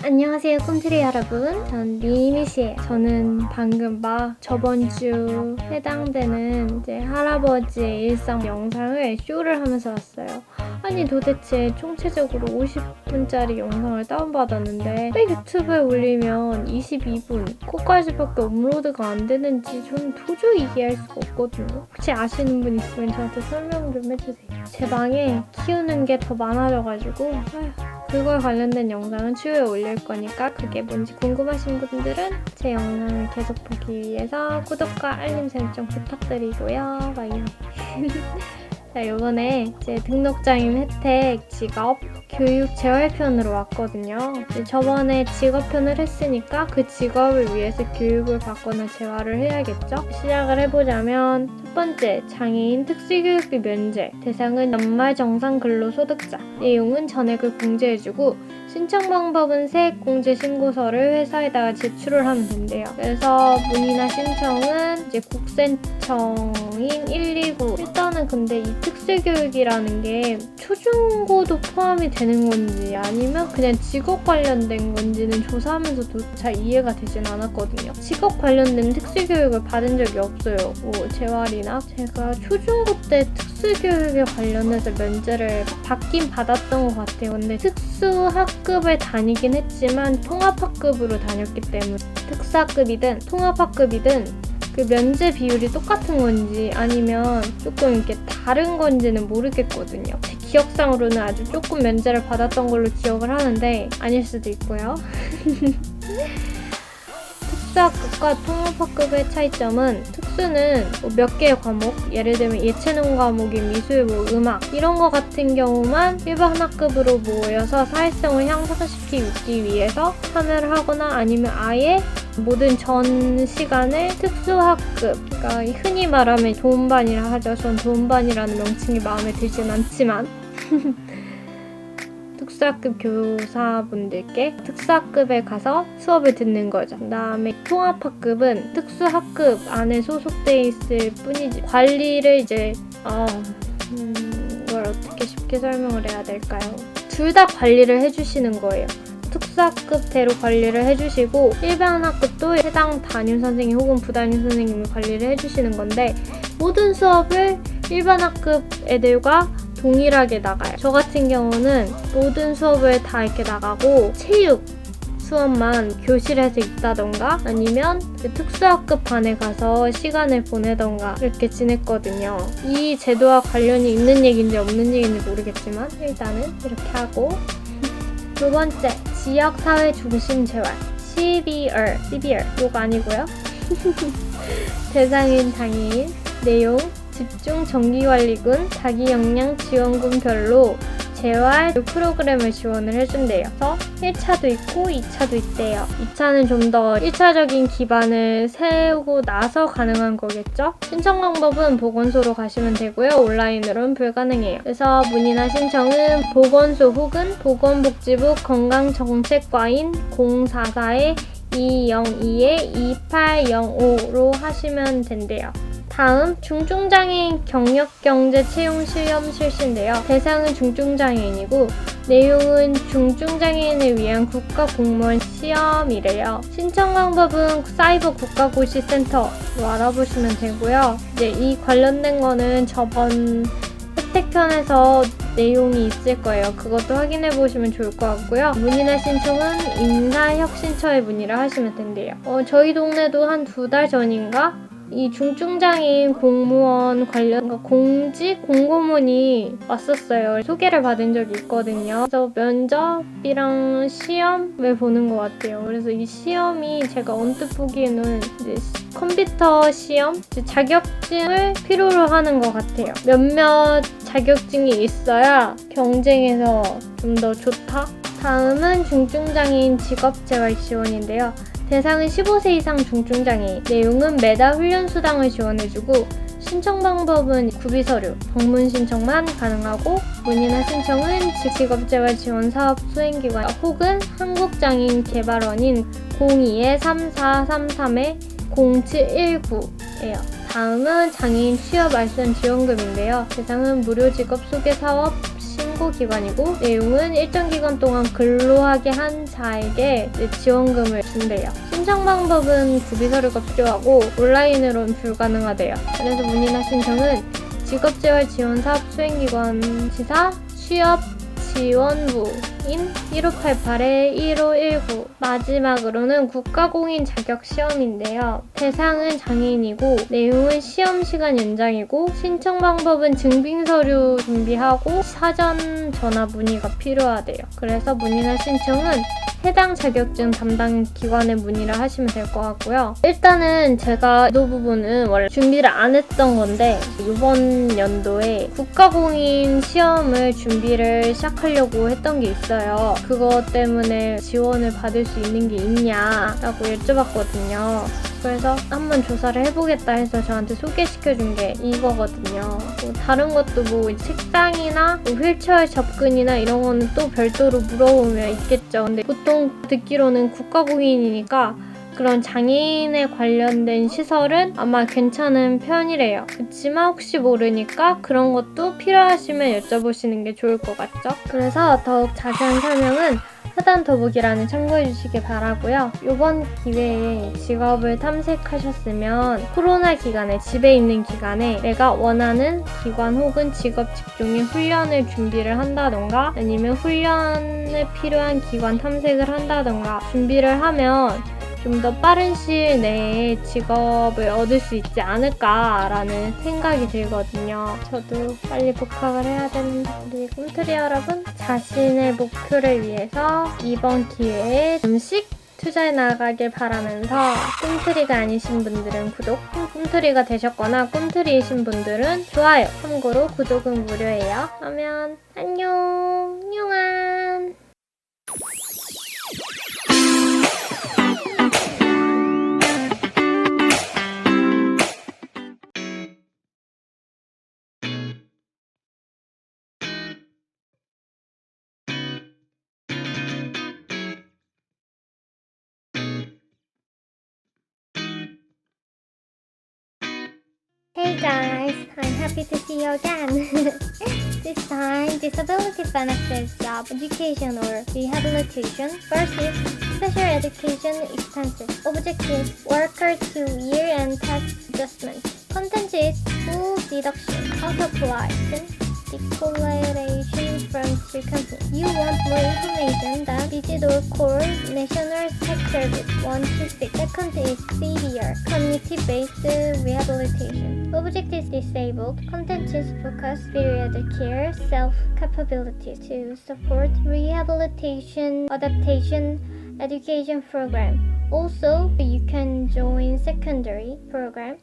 안녕하세요 꿈트리 여러분, 전 미미씨예요. 저는 방금 막 저번 주 해당되는 이제 할아버지의 일상 영상을 쇼를 하면서 왔어요. 아니 도대체 총체적으로 50분짜리 영상을 다운받았는데 왜 유튜브에 올리면 22분 거기까지밖에 업로드가 안 되는지 저는 도저히 이해할 수가 없거든요. 혹시 아시는 분 있으면 저한테 설명 좀 해주세요. 제 방에 키우는 게 더 많아져가지고 그걸 관련된 영상은 추후에 올릴 거니까 그게 뭔지 궁금하신 분들은 제 영상을 계속 보기 위해서 구독과 알림 설정 부탁드리고요. 와요. 자, 이번에 제 등록장인 혜택 직업 교육 재활편으로 왔거든요. 저번에 직업편을 했으니까 그 직업을 위해서 교육을 받거나 재활을 해야겠죠? 시작을 해보자면 첫 번째, 장애인 특수교육비 면제. 대상은 연말정산 근로소득자. 내용은 전액을 공제해주고 신청 방법은 세액공제 신고서를 회사에다가 제출을 하면 된대요. 그래서 문의나 신청은 이제 국세청인 129. 일단은 근데 이 특수교육이라는 게 초중고도 포함이 되는 건지 아니면 그냥 직업 관련된 건지는 조사하면서도 잘 이해가 되진 않았거든요. 직업 관련된 특수교육을 받은 적이 없어요. 뭐 재활이나 제가 초중고 때 특수교육에 관련해서 면제를 받긴 받았던 것 같아요. 근데 특수학급을 다니긴 했지만 통합학급으로 다녔기 때문에 특수학급이든 통합학급이든 그 면제 비율이 똑같은 건지 아니면 조금 이렇게 다른 건지는 모르겠거든요. 제 기억상으로는 아주 조금 면제를 받았던 걸로 기억을 하는데 아닐 수도 있고요. 특수학급과 통합학급의 차이점은 특수는 뭐 몇 개의 과목, 예를 들면 예체능 과목인 미술, 뭐 음악 이런 거 같은 경우만 일반 학급으로 모여서 사회성을 향상시키기 위해서 참여를 하거나 아니면 아예 모든 전 시간을 특수학급, 그러니까 흔히 말하면 도움반이라 하죠. 전 도움반이라는 명칭이 마음에 들진 않지만 특수학급 교사분들께 특수학급에 가서 수업을 듣는 거죠. 그 다음에 통합학급은 특수학급 안에 소속돼 있을 뿐이지 관리를 이제 이걸 어떻게 쉽게 설명을 해야 될까요? 둘 다 관리를 해주시는 거예요. 특수학급대로 관리를 해주시고 일반 학급도 해당 담임 선생님 혹은 부담임 선생님이 관리를 해주시는 건데 모든 수업을 일반 학급 애들과 동일하게 나가요. 저 같은 경우는 모든 수업을 다 이렇게 나가고 체육 수업만 교실에서 있다던가 아니면 특수학급 반에 가서 시간을 보내던가 이렇게 지냈거든요. 이 제도와 관련이 있는 얘기인지 없는 얘기인지 모르겠지만 일단은 이렇게 하고 두 번째, 지역사회 중심 재활 CBR 이거 아니고요. 대상인 장애인 내용 집중 정기관리군 자기역량지원군별로 재활 프로그램을 지원을 해준대요. 그래서 1차도 있고 2차도 있대요. 2차는 좀 더 1차적인 기반을 세우고 나서 가능한 거겠죠? 신청 방법은 보건소로 가시면 되고요. 온라인으로는 불가능해요. 그래서 문의나 신청은 보건소 혹은 보건복지부 건강정책과인 044-202-2805로 하시면 된대요. 다음, 중증장애인 경력경제 채용시험 실시인데요. 대상은 중증장애인이고 내용은 중증장애인을 위한 국가공무원 시험이래요. 신청 방법은 사이버 국가고시센터로 알아보시면 되고요. 이제 이 관련된 거는 저번 혜택편에서 내용이 있을 거예요. 그것도 확인해 보시면 좋을 것 같고요. 문의나 신청은 인사혁신처에 문의를 하시면 된대요. 저희 동네도 한 2달 전인가? 이 중증장애인 공무원 관련 공직 공고문이 왔었어요. 소개를 받은 적이 있거든요. 그래서 면접이랑 시험을 보는 것 같아요. 그래서 이 시험이 제가 언뜻 보기에는 이제 컴퓨터 시험? 자격증을 필요로 하는 것 같아요. 몇몇 자격증이 있어야 경쟁에서 좀 더 좋다? 다음은 중증장애인 직업재활 지원인데요. 대상은 15세 이상 중증장애인, 내용은 매달 훈련수당을 지원해주고 신청 방법은 구비서류, 방문 신청만 가능하고 문의나 신청은 직업재활 지원 사업 수행기관 혹은 한국장애인개발원인 02-3433-0719예요. 다음은 장애인 취업 알선 지원금인데요. 대상은 무료 직업 소개 사업 청구기관이고 내용은 일정 기간 동안 근로하게 한 자에게 지원금을 준대요. 신청 방법은 구비서류가 필요하고 온라인으로는 불가능하대요. 그래서 문의나 신청은 직업재활지원사업 수행기관 지사 취업지원부인 1588-1519 마지막으로는 국가공인 자격시험인데요. 대상은 장애인이고 내용은 시험시간 연장이고 신청 방법은 증빙서류 준비하고 사전 전화 문의가 필요하대요. 그래서 문의나 신청은 해당 자격증 담당 기관에 문의를 하시면 될 것 같고요. 일단은 제가 이 부분은 원래 준비를 안 했던 건데 이번 연도에 국가공인 시험을 준비를 시작하려고 했던 게 있어요. 그것 때문에 지원을 받을 수 있는 게 있냐라고 여쭤봤거든요. 그래서 한번 조사를 해보겠다 해서 저한테 소개시켜준 게 이거거든요. 뭐 다른 것도 뭐 책상이나 뭐 휠체어 접근이나 이런 거는 또 별도로 물어보면 있겠죠. 근데 보통 듣기로는 국가공인이니까 그런 장애인에 관련된 시설은 아마 괜찮은 편이래요. 그렇지만 혹시 모르니까 그런 것도 필요하시면 여쭤보시는 게 좋을 것 같죠? 그래서 더욱 자세한 설명은 하단 더보기란에 참고해 주시길 바라고요. 이번 기회에 직업을 탐색하셨으면 코로나 기간에 집에 있는 기간에 내가 원하는 기관 혹은 직업 직종의 훈련을 준비를 한다던가 아니면 훈련에 필요한 기관 탐색을 한다던가 준비를 하면 좀 더 빠른 시일 내에 직업을 얻을 수 있지 않을까라는 생각이 들거든요. 저도 빨리 복학을 해야 되는데 우리 꿈트리 여러분 자신의 목표를 위해서 이번 기회에 잠식 투자해 나가길 바라면서 꿈트리가 아니신 분들은 구독, 꿈트리가 되셨거나 꿈트리이신 분들은 좋아요. 참고로 구독은 무료예요. 그러면 안녕, 뇽안. Hey guys, I'm happy to see you again. This time, disability benefits job education or rehabilitation versus special education expenses. Objectives, worker to year-end tax adjustment. Content is full deduction, auto-apply, declaration from your company. You want more information? Then visit or call National Tax Service 126. Second is CDR, community-based rehabilitation. Object is disabled. Content is focus, period care, self-capability to support rehabilitation, adaptation, education program. Also, you can join secondary program.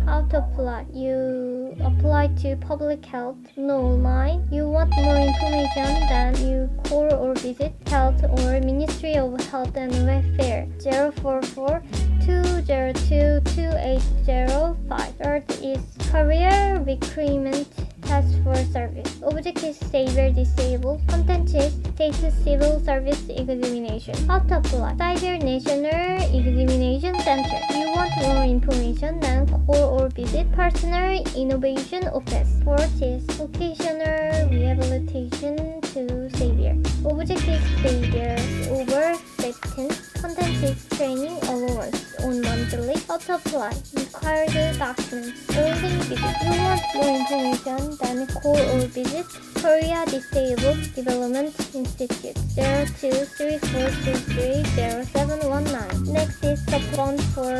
How to apply? You apply to public health, no online. You want more information? Then you call or visit health or Ministry of Health and Welfare 044 202 2805. Third is career recruitment task force service. Object is Savior Disabled. Content is State Civil Service Examination. How to apply? Cyber National Examination Center. You want more information? Then call or visit Personal Innovation Office. Fourth is Vocational Rehabilitation to Savior. Object is Savior over 15. Content is Training Allowance on monthly. How to apply? Required documents. Only visit. You want more information? Then call or visit Korea Disabled Development Institute 0234230719. Next is supplement for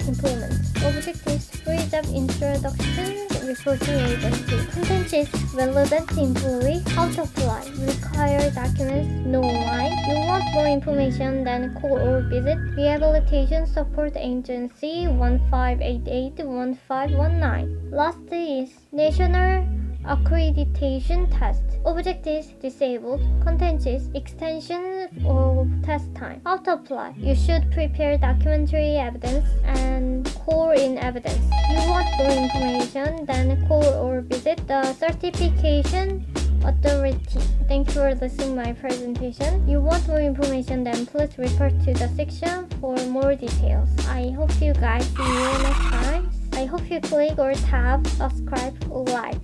employment. Object is free job introduction reporting agency. Content is relevant employee. How to apply? Required documents no online. You want more information? Then call or visit Rehabilitation Support Agency 1588-1519. Last is National Accreditation Test. Object is disabled. Content is extension of test time. How to apply? You should prepare documentary evidence and call in evidence. You want more information? Then call or visit the certification authority. Thank you for listening to my presentation. You want more information? Then please refer to the section for more details. I hope you guys see you next time. I hope you click or tap subscribe or like.